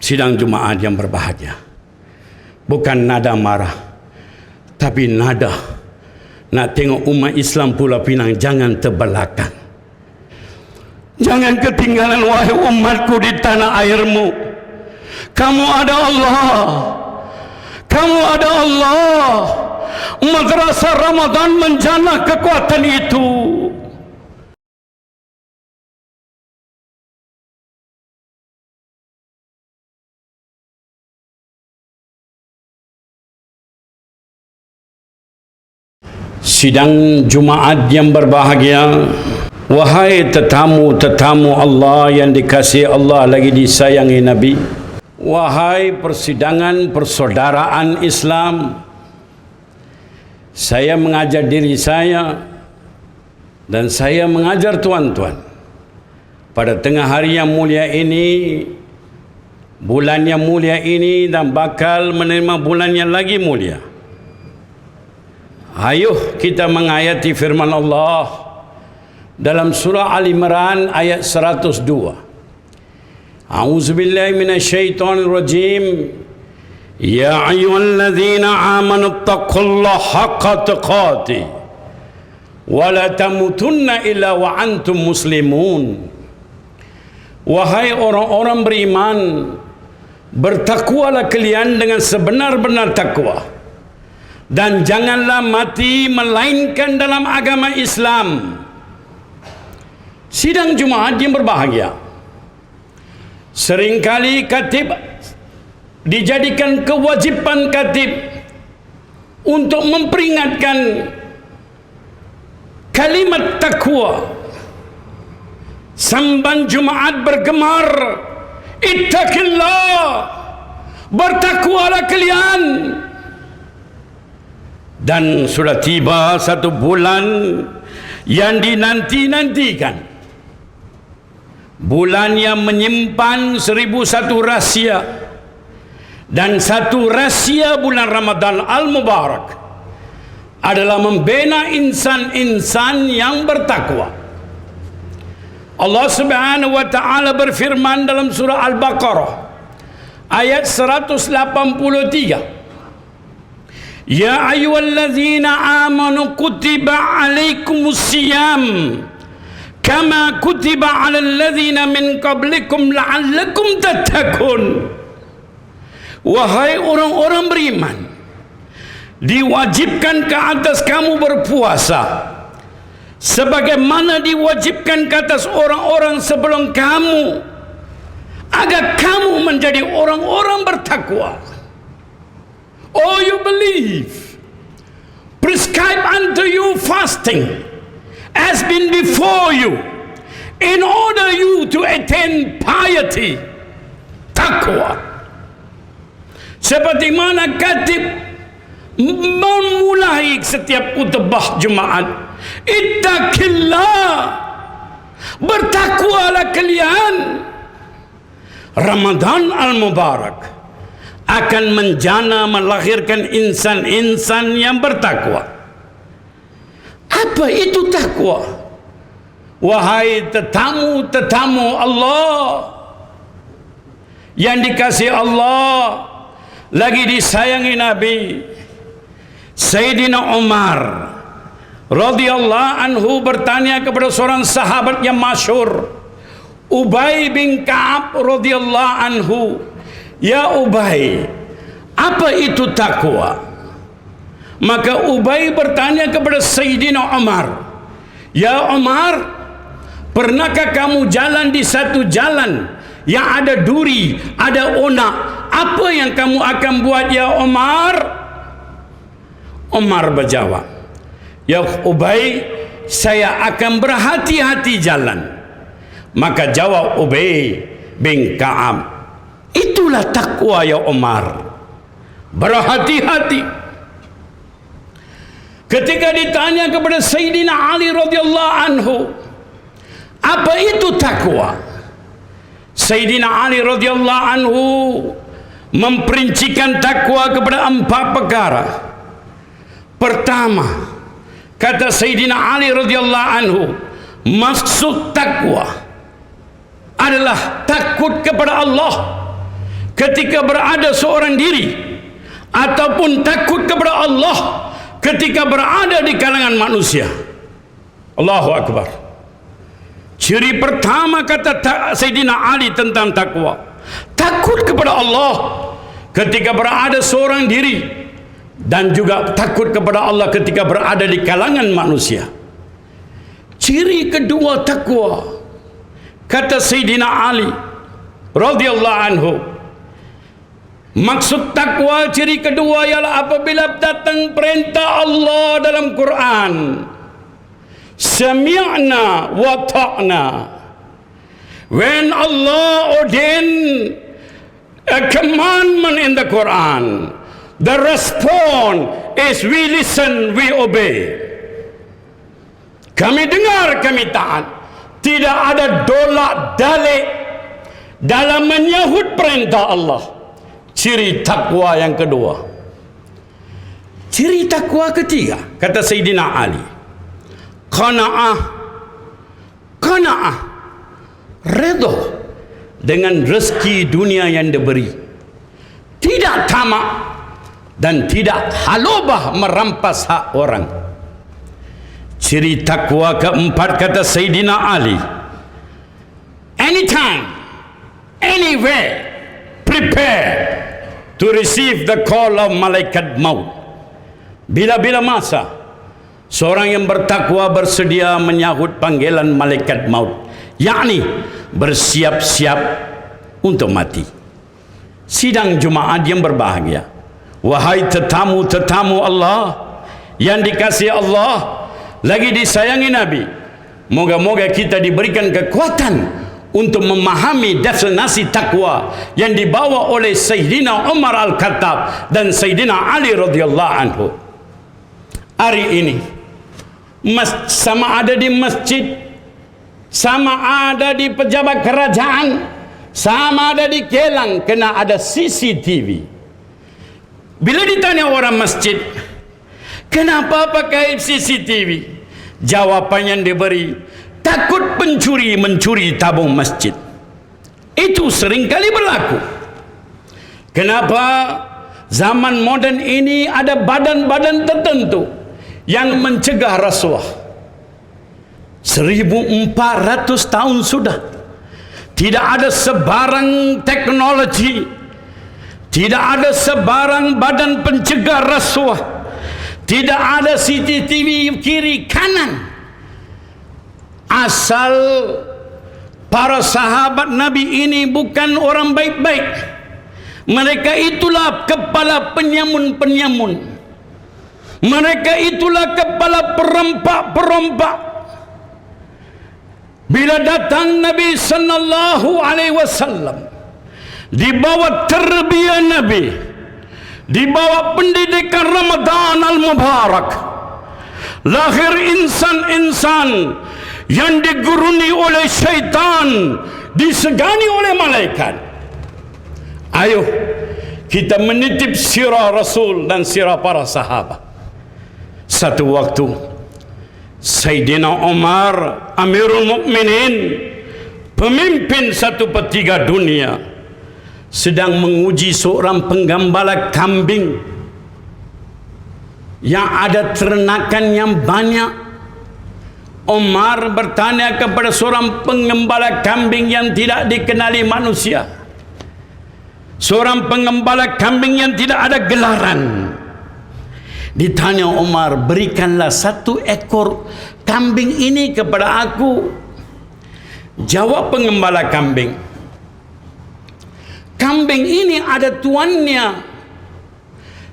Sidang Jumaat yang berbahagia, bukan nada marah, tapi nada nak tengok umat Islam Pulau Pinang jangan terbelakang. Jangan ketinggalan wahai umatku di tanah airmu. Kamu ada Allah. Kamu ada Allah. Madrasah Ramadan menjana kekuatan itu. Sidang Jumaat yang berbahagia, wahai tetamu-tetamu Allah yang dikasihi Allah lagi disayangi Nabi, wahai persidangan persaudaraan Islam, saya mengajar diri saya dan saya mengajar tuan-tuan pada tengah hari yang mulia ini, bulan yang mulia ini, dan bakal menerima bulan yang lagi mulia. Ayuh kita menghayati firman Allah dalam surah Al Imran ayat 102. A'udzubillahi minasyaitonir rajim. Ya ayyuhalladzina amanu taqullaha haqqa tuqatih wa la tamutunna illa wa antum muslimun. Wahai orang-orang beriman, bertakwalah kalian dengan sebenar-benar takwa, dan janganlah mati melainkan dalam agama Islam. Sidang Jumaat yang berbahagia, seringkali khatib dijadikan kewajipan khatib untuk memperingatkan kalimat takwa. Samban Jumaat bergemar, ittaqillah, bertakwalah kalian. Dan sudah tiba satu bulan yang dinanti-nantikan, bulan yang menyimpan 1001 rahsia, dan satu rahsia bulan Ramadan Al-Mubarak adalah membina insan-insan yang bertakwa. Allah Subhanahu wa taala berfirman dalam surah Al-Baqarah ayat 183. Ya ayyuhalladzina amanu kutiba alaikumus siyam kama kutiba alal ladzina min qablikum la'allakum tattaqun. Wahai orang-orang beriman, diwajibkan ke atas kamu berpuasa sebagaimana diwajibkan ke atas orang-orang sebelum kamu, agar kamu menjadi orang-orang bertakwa. Oh, you believe, prescribe unto you fasting has been before you in order you to attain piety, takwa. Seperti mana khatib memulai setiap khutbah Jumaat, ittaqillah, bertakwalah kalian. Ramadan Al-Mubarak akan menjana melahirkan insan-insan yang bertakwa. Apa itu takwa? Wahai tetamu-tetamu Allah yang dikasihi Allah lagi disayangi Nabi, Sayyidina Umar radhiyallahu anhu bertanya kepada seorang sahabat yang masyhur, Ubay bin Ka'ab radhiyallahu anhu, ya Ubay, apa itu takwa? Maka Ubay bertanya kepada Sayyidina Umar, ya Umar, pernahkah kamu jalan di satu jalan yang ada duri, ada onak? Apa yang kamu akan buat ya Umar? Umar berjawab, ya Ubay, saya akan berhati-hati jalan. Maka jawab Ubay bin Ka'ab, itulah takwa ya Umar, berhati-hati. Ketika ditanya kepada Sayyidina Ali radhiyallahu anhu, apa itu takwa? Sayyidina Ali radhiyallahu anhu memperincikan takwa kepada 4 perkara. Pertama, kata Sayyidina Ali radhiyallahu anhu, maksud takwa adalah takut kepada Allah, ketika berada seorang diri, ataupun takut kepada Allah ketika berada di kalangan manusia. Allahu Akbar. Ciri pertama kata Sayyidina Ali tentang takwa, takut kepada Allah ketika berada seorang diri, dan juga takut kepada Allah ketika berada di kalangan manusia. Ciri kedua takwa, kata Sayyidina Ali radhiyallahu anhu, maksud takwa ciri kedua ialah apabila datang perintah Allah dalam Quran, sami'na wa ta'na. When Allah ordain a commandment in the Quran, the response is we listen, we obey. Kami dengar, kami taat. Tidak ada dolak dalik dalam menyahut perintah Allah. Ciri takwa yang kedua. Ciri takwa ketiga, kata Sayyidina Ali, qana'ah. Qana'ah, redha dengan rezeki dunia yang diberi, tidak tamak dan tidak halubah merampas hak orang. Ciri takwa keempat, kata Sayyidina Ali, anytime, anywhere, prepare to receive the call of malaikat maut. Bila-bila masa seorang yang bertakwa bersedia menyahut panggilan malaikat maut, yakni bersiap-siap untuk mati. Sidang Jumaat yang berbahagia, wahai tetamu-tetamu Allah yang dikasihi Allah, lagi disayangi Nabi, moga-moga kita diberikan kekuatan untuk memahami definisi takwa yang dibawa oleh Sayyidina Umar Al-Khattab dan Sayyidina Ali radhiyallahu anhu. Hari ini sama ada di masjid, sama ada di pejabat kerajaan, sama ada di kilang, kena ada CCTV. Bila ditanya orang masjid, kenapa pakai CCTV? Jawapan yang diberi, takut pencuri mencuri tabung masjid. Itu seringkali berlaku. Kenapa zaman moden ini ada badan-badan tertentu yang mencegah rasuah? 1400 tahun sudah tidak ada sebarang teknologi, tidak ada sebarang badan pencegah rasuah, tidak ada CCTV kiri kanan. Asal para sahabat Nabi ini bukan orang baik-baik. Mereka itulah kepala penyamun-penyamun. Mereka itulah kepala perompak-perompak. Bila datang Nabi sallallahu alaihi wasallam, di bawah terbiah Nabi, di bawah pendidikan Ramadan al-Mubarak, lahir insan-insan yang diguruni oleh syaitan, disegani oleh malaikat. Ayo kita menitip sirah Rasul dan sirah para sahabat. Satu waktu Sayyidina Umar Amirul Mukminin, pemimpin 1/3 dunia, sedang menguji seorang penggembala kambing yang ada ternakan yang banyak. Umar bertanya kepada seorang penggembala kambing yang tidak dikenali manusia, seorang penggembala kambing yang tidak ada gelaran. Ditanya Umar, berikanlah 1 ekor kambing ini kepada aku. Jawab penggembala kambing, kambing ini ada tuannya,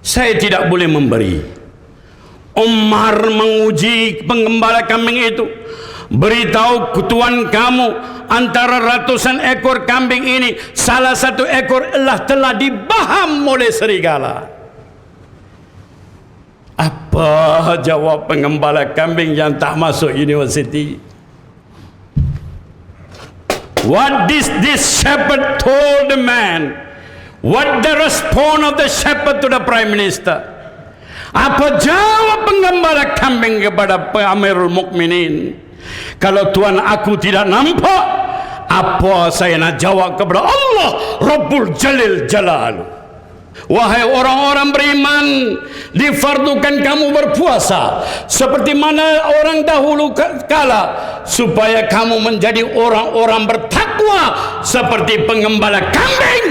saya tidak boleh memberi. Umar menguji penggembala kambing itu, beritahu tuan kamu, antara ratusan ekor kambing ini salah satu ekor telah dibaham oleh serigala. Apa jawab penggembala kambing yang tak masuk universiti? What did this shepherd told the man? What the response of the shepherd to the prime minister? Apa jawab penggembala kambing kepada Amirul Mukminin? Kalau tuan aku tidak nampak, Apa saya nak jawab kepada Allah Rabbul Jalil Jalaluh? Wahai orang-orang beriman, difardukan kamu berpuasa seperti mana orang dahulu kala, supaya kamu menjadi orang-orang bertakwa seperti pengembala kambing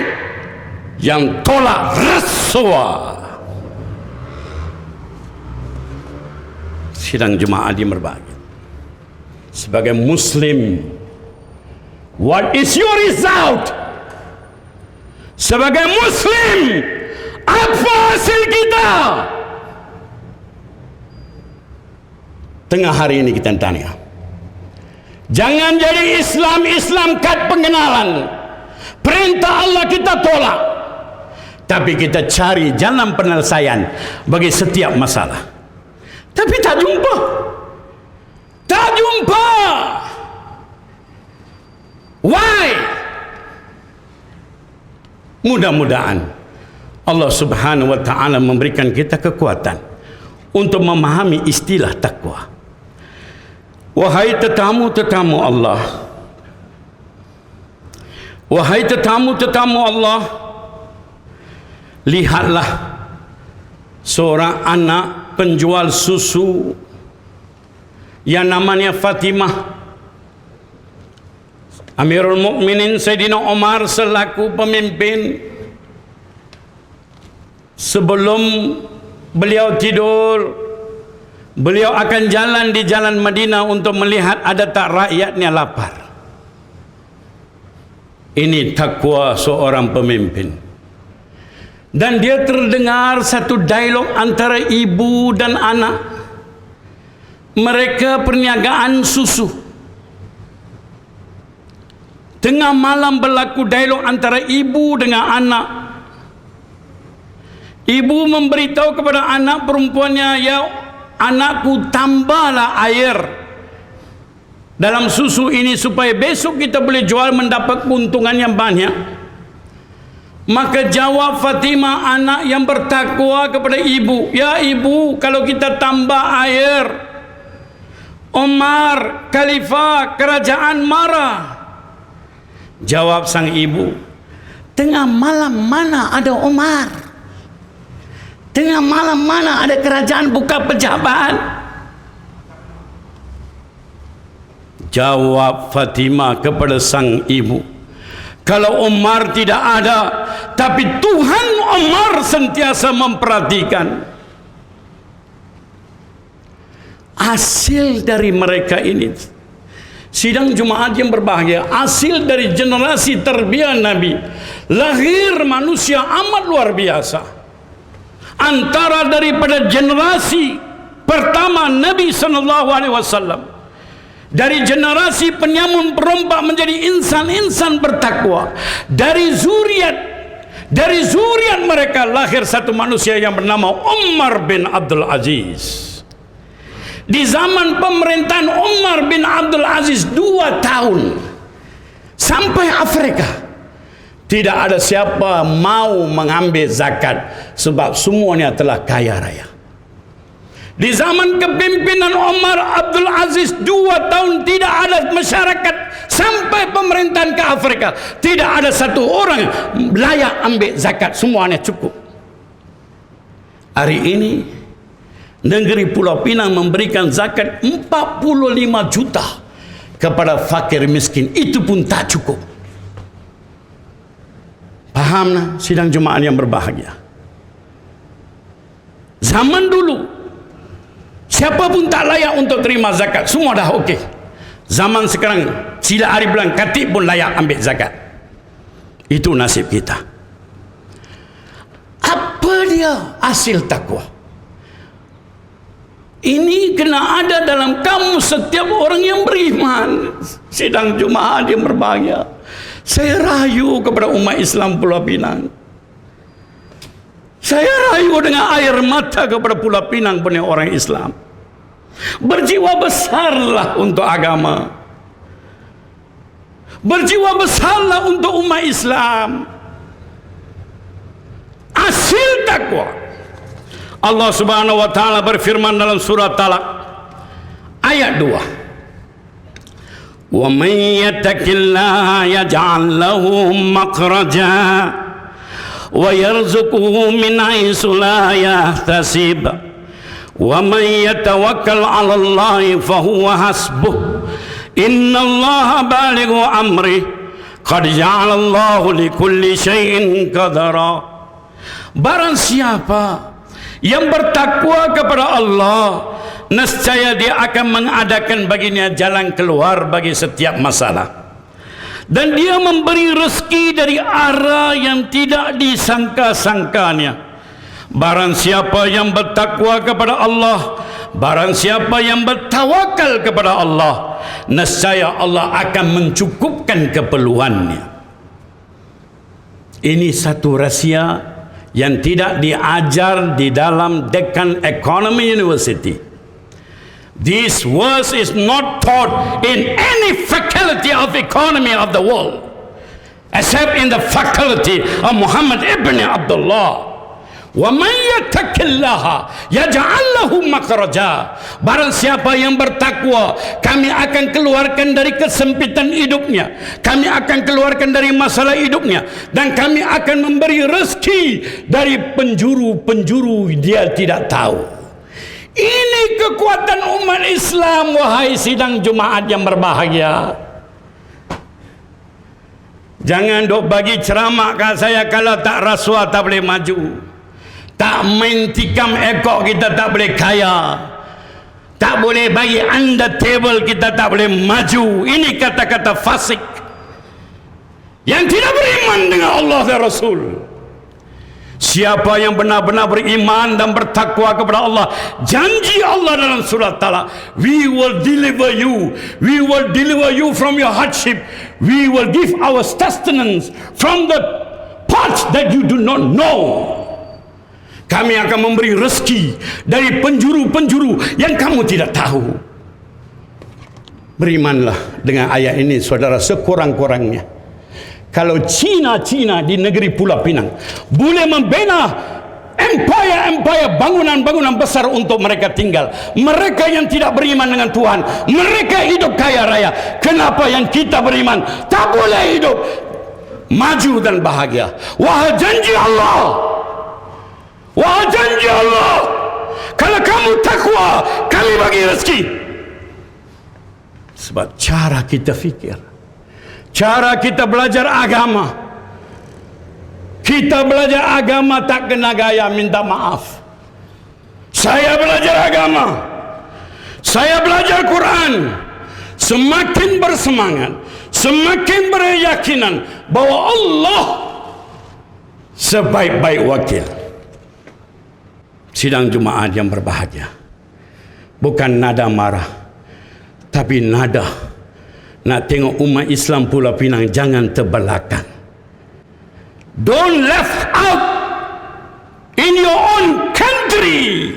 yang tolak rasuah. Sidang jemaah di Merbahagia, sebagai Muslim, what is your result? Sebagai Muslim, apa hasil kita? Tengah hari ini kita tanya, jangan jadi Islam kad pengenalan. Perintah Allah kita tolak, tapi kita cari jalan penyelesaian bagi setiap masalah. Tapi tak jumpa. Why? Mudah-mudahan Allah Subhanahu wa ta'ala memberikan kita kekuatan untuk memahami istilah takwa. Wahai tetamu-tetamu Allah, wahai tetamu-tetamu Allah, lihatlah seorang anak penjual susu yang namanya Fatimah. Amirul Mukminin Sayyidina Umar selaku pemimpin, sebelum beliau tidur, beliau akan jalan di jalan Madinah untuk melihat ada tak rakyatnya lapar. Ini takwa seorang pemimpin. Dan dia terdengar satu dialog antara ibu dan anak. Mereka perniagaan susu. Tengah malam berlaku dialog antara ibu dengan anak. Ibu memberitahu kepada anak perempuannya, ya anakku, tambahlah air dalam susu ini supaya besok kita boleh jual mendapat keuntungan yang banyak. Maka jawab Fatimah, anak yang bertakwa, kepada ibu, ya ibu, kalau kita tambah air, Umar, khalifah, kerajaan marah. Jawab sang ibu, tengah malam mana ada Umar? Tengah malam mana ada kerajaan buka pejabat? Jawab Fatimah kepada sang ibu, kalau Umar tidak ada, tapi Tuhan Umar sentiasa memperhatikan. Hasil dari mereka ini, sidang Jumaat yang berbahagia, hasil dari generasi terbiak Nabi, lahir manusia amat luar biasa. Antara daripada generasi pertama Nabi SAW, dari generasi penyamun perompak menjadi insan-insan bertakwa, dari zuriat mereka lahir satu manusia yang bernama Umar bin Abdul Aziz. Di zaman pemerintahan Umar bin Abdul Aziz 2 tahun sampai Afrika, tidak ada siapa mau mengambil zakat sebab semuanya telah kaya raya. Di zaman kepimpinan Umar Abdul Aziz 2 tahun tidak ada masyarakat, sampai pemerintahan ke Afrika tidak ada satu orang layak ambil zakat, semuanya cukup. Hari ini negeri Pulau Pinang memberikan zakat 45 juta kepada fakir miskin, itu pun tak cukup. Paham nah sidang Jumaat yang berbahagia? Zaman dulu siapa pun tak layak untuk terima zakat, semua dah okey. Zaman sekarang sila hari bulan Katib pun layak ambil zakat. Itu nasib kita. Apa dia hasil takwa? Ini kena ada dalam kamu setiap orang yang beriman. Sidang Jumaat yang berbahagia, saya rayu kepada umat Islam Pulau Pinang. Saya rayu dengan air mata kepada Pulau Pinang punya orang Islam. Berjiwa besarlah untuk agama. Berjiwa besarlah untuk umat Islam. Hasil takwa. Allah Subhanahu wa ta'ala berfirman dalam surah Talaq ayat 2. Wa may yattaqillaha yaj'al lahu makhraja wa yarzuquhu min haitsu la yahtasib. Wa may yatawakkal 'ala Allahi fa huwa hasbuh. Innallaha balighu amri qad ja'ala Allahu likulli syai'in qadara. Barang siapa yang bertakwa kepada Allah, nescaya dia akan mengadakan baginya jalan keluar bagi setiap masalah, dan dia memberi rezeki dari arah yang tidak disangka-sangkanya. Barang siapa yang bertakwa kepada Allah, barang siapa yang bertawakal kepada Allah, nescaya Allah akan mencukupkan keperluannya. Ini satu rahsia yang tidak diajar di dalam Deccan Economy University. This verse is not taught in any faculty of economy of the world, except in the faculty of Muhammad ibn Abdullah. Wa may yattaqillaha yaj'al lahu makhraja. Barang siapa yang bertakwa, kami akan keluarkan dari kesempitan hidupnya, kami akan keluarkan dari masalah hidupnya, dan kami akan memberi rezeki dari penjuru-penjuru dia tidak tahu. Ini kekuatan umat Islam, wahai sidang Jumaat yang berbahagia. Jangan dok bagi ceramah kat saya kalau tak rasuah tak boleh maju. Tak main tikam ekor kita tak boleh kaya. Tak boleh bagi under table kita tak boleh maju. Ini kata-kata fasik yang tidak beriman dengan Allah dan Rasul. Siapa yang benar-benar beriman dan bertakwa kepada Allah, janji Allah dalam surah Talaq, we will deliver you, we will deliver you from your hardship, we will give our sustenance from the parts that you do not know. Kami akan memberi rezeki dari penjuru-penjuru yang kamu tidak tahu. Berimanlah dengan ayat ini, saudara, sekurang-kurangnya. Kalau Cina di negeri Pulau Pinang boleh membina empire, bangunan-bangunan besar untuk mereka tinggal, mereka yang tidak beriman dengan Tuhan, mereka hidup kaya raya. Kenapa yang kita beriman tak boleh hidup maju dan bahagia? Wahai janji Allah, wahai janji Allah, kalau kamu takwa, kami bagi rezeki. Sebab cara kita fikir, cara kita belajar agama, kita belajar agama tak kena gaya minta maaf. Saya belajar agama, saya belajar Quran, semakin bersemangat, semakin berkeyakinan bahwa Allah sebaik-baik wakil. Sidang Jumaat yang berbahagia, bukan nada marah, tapi nada nak tengok umat Islam Pulau Pinang jangan terbelakang. Don't left out in your own country.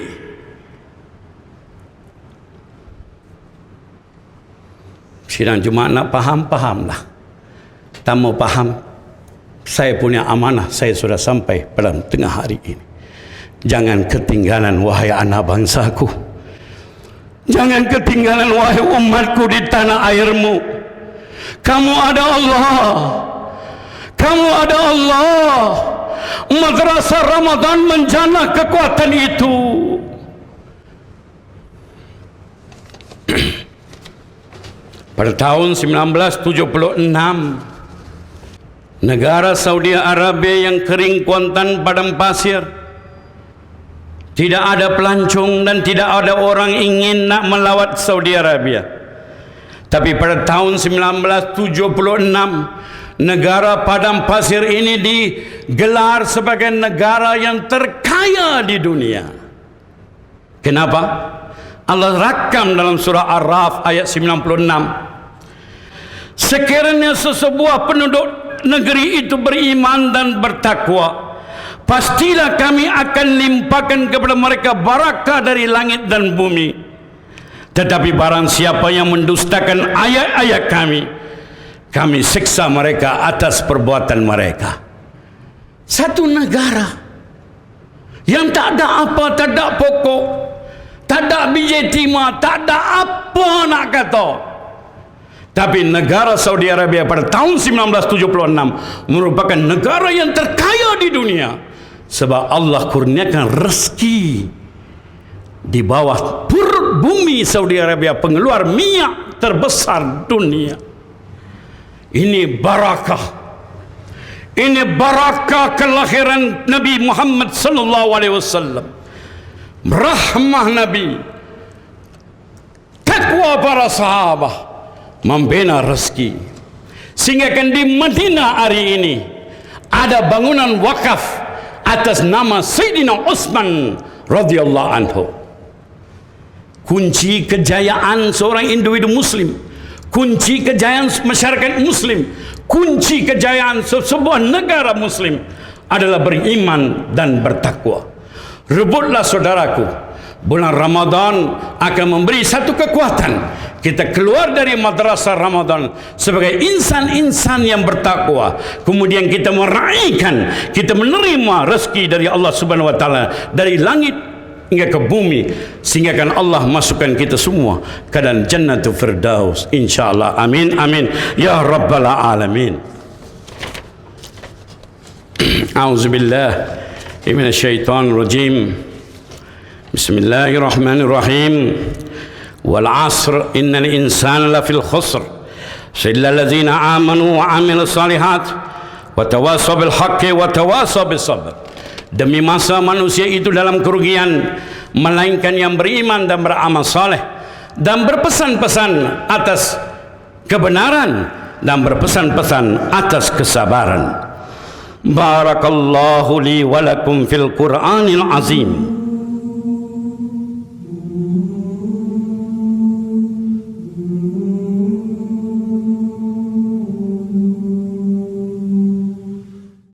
Sidang Jumaat nak fahamlah. Tak mau faham, saya punya amanah, saya sudah sampai pada tengah hari ini. Jangan ketinggalan, wahai anak bangsaku. Jangan ketinggalan, wahai umatku di tanah airmu. Kamu ada Allah, kamu ada Allah. Madrasah Ramadan menjana kekuatan itu. Pada tahun 1976, negara Saudi Arabia yang kering kuantan padang pasir, tidak ada pelancong dan tidak ada orang ingin nak melawat Saudi Arabia. Tapi pada tahun 1976, negara padang pasir ini digelar sebagai negara yang terkaya di dunia. Kenapa? Allah rakam dalam surah Ar-Raf ayat 96. Sekiranya sesebuah penduduk negeri itu beriman dan bertakwa, pastilah kami akan limpahkan kepada mereka barakah dari langit dan bumi. Tetapi barang siapa yang mendustakan ayat-ayat kami, kami siksa mereka atas perbuatan mereka. Satu negara yang tak ada apa, tak ada pokok, tak ada biji timah, tak ada apa nak kata. Tapi negara Saudi Arabia pada tahun 1976 merupakan negara yang terkaya di dunia, sebab Allah kurniakan rezeki di bawah perut bumi Saudi Arabia, pengeluar minyak terbesar dunia. Ini barakah, ini barakah kelahiran Nabi Muhammad sallallahu alaihi wasallam, rahmah Nabi, takwa para sahabat, membina rezeki. Sehingga kan di Madinah hari ini ada bangunan wakaf atas nama Sayyidina Utsman radhiyallahu anhu. Kunci kejayaan seorang individu muslim, kunci kejayaan masyarakat muslim, kunci kejayaan sebuah negara muslim adalah beriman dan bertakwa. Rebutlah saudaraku, bulan Ramadan akan memberi satu kekuatan. Kita keluar dari madrasah Ramadan sebagai insan-insan yang bertakwa. Kemudian kita meraihkan, kita menerima rezeki dari Allah Subhanahu wa taala, dari langit hingga ke bumi, sehingga kan Allah masukkan kita semua ke dalam Jannatul Firdaus insyaallah. Amin amin ya rabbal alamin. A'udzubillah minasyaitonir rajim. Bismillahirrahmanirrahim. Wal 'asr innal insana lafil khusr illa allazina amanu wa 'amilus shalihat wa tawassaw bil haqqi wa tawassaw bis sabr. Demi masa manusia itu dalam kerugian, melainkan yang beriman dan beramal saleh dan berpesan-pesan atas kebenaran dan berpesan-pesan atas kesabaran. Barakallahu li wa lakum fil Qur'anil azim